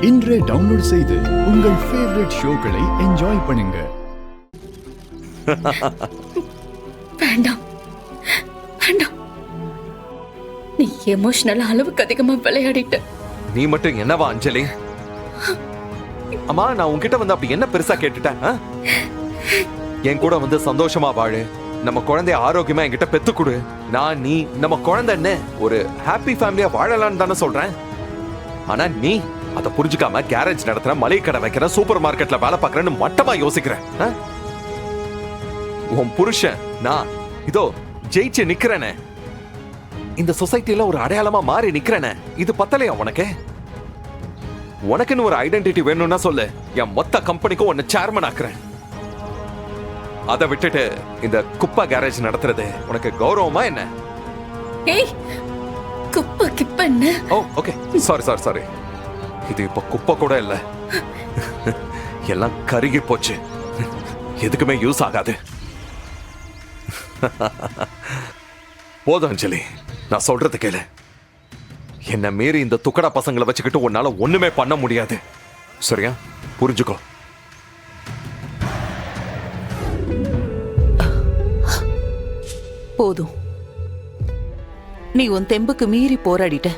இன்றே டவுன்லோட் செய்து உங்கள் ஃபேவரட் ஷோக்களை என்ஜாய் பண்ணுங்க. வேண்டாம் வேண்டாம், நீ எமோஷனல் அளவுக்கு அதிகமா விளையாடிட்ட. நீ மட்டும் என்னவா அஞ்சலி? அம்மா, நான் உன்கிட்ட வந்து அப்படி என்ன பெருசா கேட்டுட்டேன்? என் கூட வந்து சந்தோஷமா வாழு, நம்ம குழந்தைய ஆரோக்கியமா என்கிட்ட பெத்து கொடு, நான் நீ நம்ம குழந்தைன்னு ஒரு ஹாப்பி ஃபேமிலியா வாழலாம்னு தானே சொல்றேன். ஆனா நீ அதை புரிஞ்சுக்காம கேரேஜ் நடத்துற, மளிகை கடை வைக்கிற, சூப்பர் மார்க்கெட்ல வேலை பார்க்கறேன்னு மட்டமா யோசிக்கிறேன். உன் புருஷன் நான் இதோ ஜெயிச்சு நிக்கிறேனே, இந்த சொசைட்டில ஒரு அடையாளமா மாறி நிக்கிறேனே, இது பத்தலையா உனக்கு? உனக்குன்னு ஒரு ஐடென்டிட்டி வேணும்னா சொல்லு, என் மொத்த கம்பெனிக்கும் உன்னை சேர்மன் ஆக்குறேன். அதை விட்டுட்டு இந்த குப்பை கேரேஜ் நடத்துறது உனக்கு கௌரவமா என்ன? ஏய், குப்பை கிப்ப என்ன? ஓ ஓகே, சாரி சாரி சாரி. இது இப்ப குப்பை கூட இல்ல, எல்லாம் கருகி போச்சு, எதுக்குமே யூஸ் ஆகாது. போதும் அஞ்சலி, நான் சொல்றது கேளு. என்ன மீறி இந்த துக்கடா பசங்களை வச்சுக்கிட்டு உன்னால ஒண்ணுமே பண்ண முடியாது, சரியா? புரிஞ்சுக்கோ. போதும், நீ உன் தெம்புக்கு மீறி போராடிட்ட.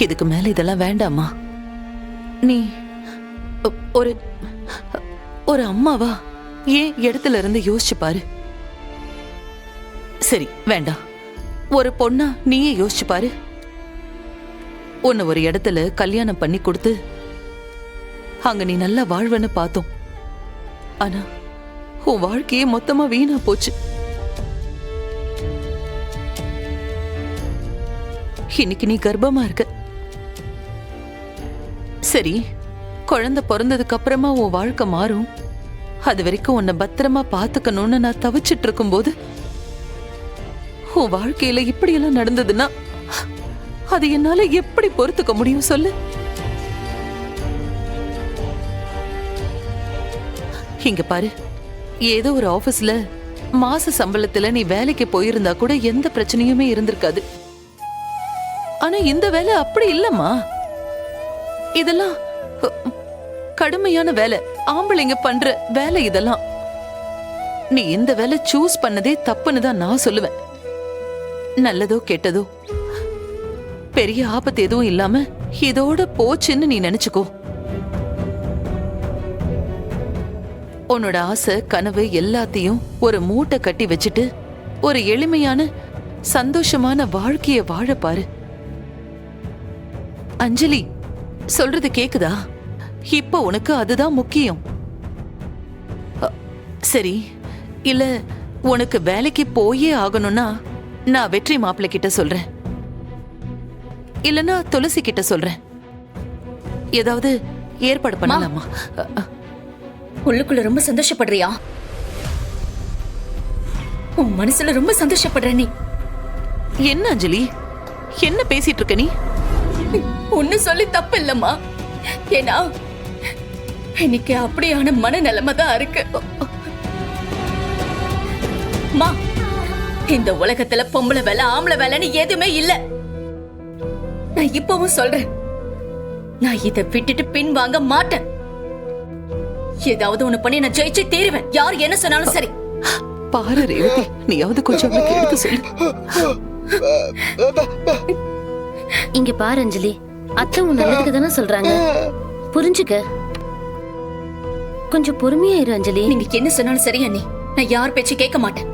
இதுக்கு மேல இதெல்லாம் வேண்டாமா? நீ ஒரு ஒரு அம்மாவா ஏன் இடத்துல இருந்து யோசிச்சு பாரு. சரி வேண்டாம், ஒரு பொண்ணா நீயே யோசிச்சு பாரு. உன்னை ஒரு இடத்துல கல்யாணம் பண்ணி கொடுத்து அங்க நீ நல்லா வாழ்வன்னு பார்த்தோம். ஆனா உன் வாழ்க்கையே மொத்தமா வீணா போச்சு. இன்னைக்கு நீ கர்ப்பமா இருக்க. சரி, குழந்தை பிறந்ததுக்கு அப்புறமா உன் வாழ்க்கை மாறும். அது வரைக்கும் உன்னை பத்திரமா பாத்துக்கணும்னு நான் தவிச்சிட்டு இருக்கும் போது உன் வாழ்க்கையில இப்படியெல்லாம் நடந்ததுன்னா அது என்னால எப்படி பொறுத்துக்க முடியும் சொல்லு? இங்க பாரு, ஏதோ ஒரு ஆபீஸ்ல மாச சம்பளத்துல நீ வேலைக்கு போயிருந்தா கூட எந்த பிரச்சனையுமே இருந்திருக்காது. ஆனா இந்த வேலை அப்படி இல்லம்மா. இதெல்லாம் கடுமையான வேலை, ஆம்பளைங்க பண்ற வேலை இதெல்லாம். நீ இந்த வேலை சூஸ் பண்ணதே தப்புன்னு தான் நான் சொல்லுவேன். நல்லதோ கெட்டதோ பெரிய ஆபத்து எதுவும் இல்லாம இதோட போச்சுன்னு நீ நினைச்சுக்கோ. உன்னோட ஆசை கனவு எல்லாத்தையும் ஒரு மூட்டை கட்டி வச்சுட்டு ஒரு எளிமையான சந்தோஷமான வாழ்க்கைய வாழ பாரு. அஞ்சலி, சொல்றது கேக்குதா? இப்ப உனக்கு அதுதான் முக்கியம். சரி, இல்ல உனக்கு வேலைக்கு போயே ஆகணும்னா நான் வெற்றி மாப்பிள்ளை கிட்ட சொல்றேன், இல்லனா துளசி கிட்ட சொல்றேன். ஏதாவது ஏற்பாடு பண்ணலாமா? உள்ளுக்குள்ள ரொம்ப சந்தோஷப்படுறியா? உன் மனசுல ரொம்ப சந்தோஷப்படுற நீ. என்ன அஞ்சலி, என்ன பேசிட்டு இருக்க நீ? ஒன்னு சொல்லி தப்பு இல்லம்மா. ஏன்னா எனக்கு அப்படியான மனநிலைமை தான் இருக்கு. மா, இந்த உலகத்துல பொம்பளை வேலை ஆம்பளை வேலைன்னு எதுவுமே இல்ல. நான் இப்பவும் சொல்றேன், நான் இதை விட்டுட்டு பின் வாங்க மாட்டேன். ஏதாவது ஒண்ணு பண்ணி நான் ஜெயிச்சு தீருவேன், யார் என்ன சொன்னாலும் சரி. பாரு ரேவதி, நீயாவது கொஞ்சம் அவளுக்கு எடுத்து சொல்லு. இங்க பாரு அஞ்சலி, அத்தை உன் நல்லதுக்கு தானே சொல்றாங்க, புரிஞ்சுக்க. கொஞ்சம் பொறுமையா இரு அஞ்சலி. நீங்க என்ன சொன்னாலும் சரி அண்ணி, நான் யார் பேச்சு கேட்க மாட்டேன்.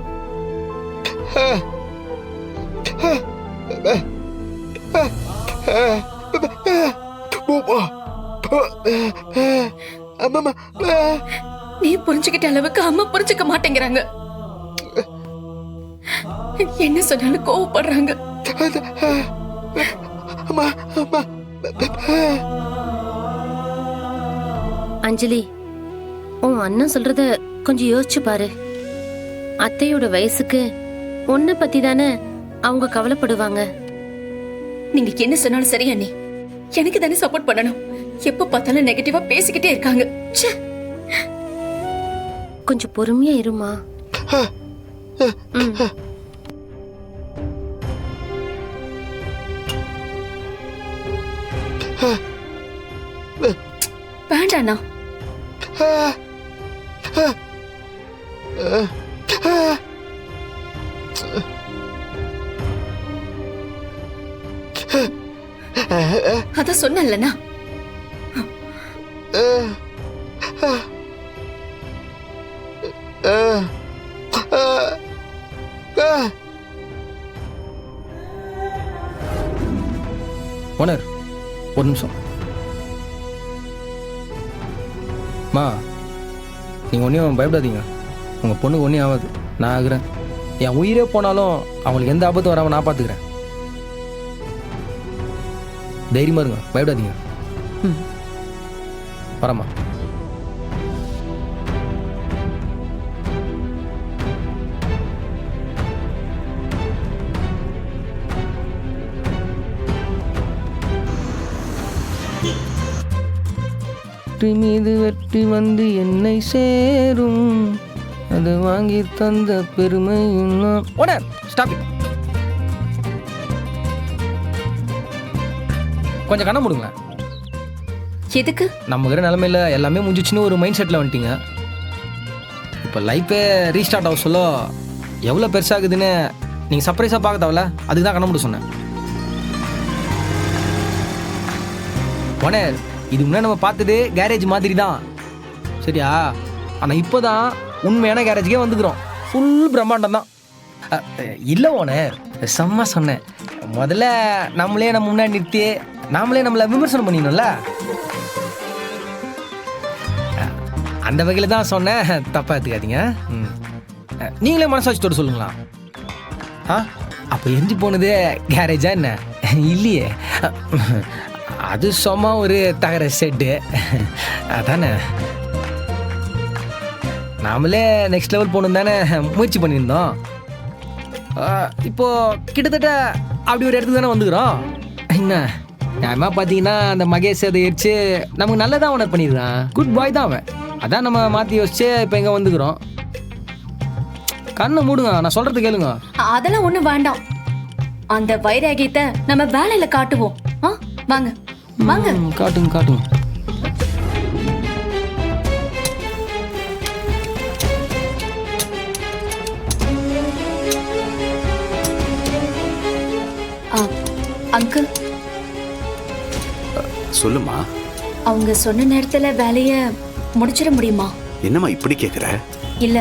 நீ புரிஞ்சுக்கிட்ட அளவுக்கு அம்மா புரிஞ்சுக்க மாட்டேங்கிறாங்க. என்ன சொன்னாலும் கோவப்படுறாங்க. அஞ்சலி, உன் அண்ணன் சொல்றத கொஞ்சம் யோசிச்சு பாரு. அத்தையோட வயசுக்கு உன்னை பத்தி தானே அவங்க கவலைப்படுவாங்க. நீங்க என்ன சொன்னாலும் சரி அண்ணி, எனக்கு தானே சப்போர்ட் பண்ணணும். எப்ப பார்த்தாலும் நெகட்டிவா பேசிக்கிட்டே இருக்காங்க. கொஞ்சம் பொறுமையா இருமா. வேண்டாண்ணா. அத சொன்னல்லண்ணா. ஓனர் ஒரு நிமிஷம். மா நீங்கள் ஒன்றையும் பயப்படாதீங்க. உங்கள் பொண்ணுக்கு ஒன்றும் ஆகாது. நான் ஆகுறேன். என் உயிரே போனாலும் அவங்களுக்கு எந்த ஆபத்தும் வராமல் நான் பார்த்துக்கிறேன். தைரியமாக இருங்க, பயப்படாதீங்க. வரமா. மீது வெற்றி வந்து என்னை சேரும், அது வாங்கி தந்த பெருமை இன்னும். Owner stop it. கொஞ்சம் கண்ண மூடுங்களேன். எதுக்கு? நம்ம இருக்கிற நிலமையில எல்லாமே முடிஞ்சிச்சுன்னு ஒரு மைண்ட் செட்டில் வந்துட்டீங்க. இப்போ லைஃபே ரீஸ்டார்ட் ஆக சொல்ல எவ்வளோ பெருசாகுதுன்னு நீங்கள் சர்ப்ரைஸாக பார்க்க தேவையில்ல. அதுக்கு தான் கண்ண மூட சொன்னேன். ஓனர் இது முன்னாடி நம்ம பார்த்தது கேரேஜ் மாதிரி தான், சரியா? ஆனால் இப்போ தான் உண்மையான கேரேஜுக்கே வந்துக்கிறோம். ஃபுல் பிரம்மாண்டம் தான். இல்லை ஓனர், செம்ம சொன்னேன். முதல்ல நம்மளே நம்ம முன்னாடி நிறுத்தி நாமளே நம்மளை விமர்சனம் பண்ணிடணும்ல. அந்த வகையில் தான் சொன்னேன், தப்பாக எடுத்துக்காதீங்க. நீங்களே மனசாட்சியோட சொல்லுங்களா? அப்போ எரிஞ்சு போனது கேரேஜா என்ன? இல்லையே, அது சும்மா ஒரு தகர செட்டு அதானே. நாமளே நெக்ஸ்ட் லெவல் போகணும் தானே முயற்சி பண்ணியிருந்தோம். இப்போ கிட்டத்தட்ட அப்படி ஒரு இடத்துக்கு தானே வந்துக்கிறோம். என்ன நியாயமாக பார்த்தீங்கன்னா அந்த மகேஷ் அதை எரிச்சு நமக்கு நல்லதான் ஓனர் பண்ணிடுறான். குட் பாய் தான் அவன். அதான் நம்ம மாற்றி யோசிச்சு இப்போ எங்கே வந்துக்கிறோம். கண்ணை மூடுங்க, நான் சொல்கிறது கேளுங்க. அதெல்லாம் ஒண்ணு வேண்டாம். அந்த வைராகியத்தை நம்ம வேலையில காட்டுவோம். வாங்க வாங்க. காட்டுங்க காட்டுங்க. அங்கிள் சொல்லுமா. அவங்க சொன்ன நேரத்துல வேலைய முடிச்சிட முடியுமா? என்னம்மா இப்படி கேக்குற? இல்ல,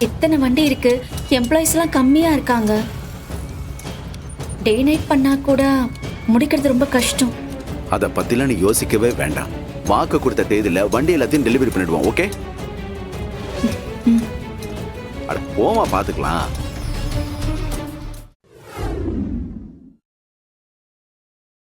இத்தனை வண்டி இருக்கு, எம்ப்ளாயிஸ் எல்லாம் கம்மியா இருக்காங்க. டே நைட் பண்ணா கூட முடிக்கிறது ரொம்ப கஷ்டம். அத பத்திலாம் நீ யோசிக்கவே வேண்டாம். வாக்கு கொடுத்த தேதியில வண்டி எல்லாத்தையும் டெலிவரி பண்ணிடுவோம். ஓகே, அட போமா பாத்துக்கலாம்.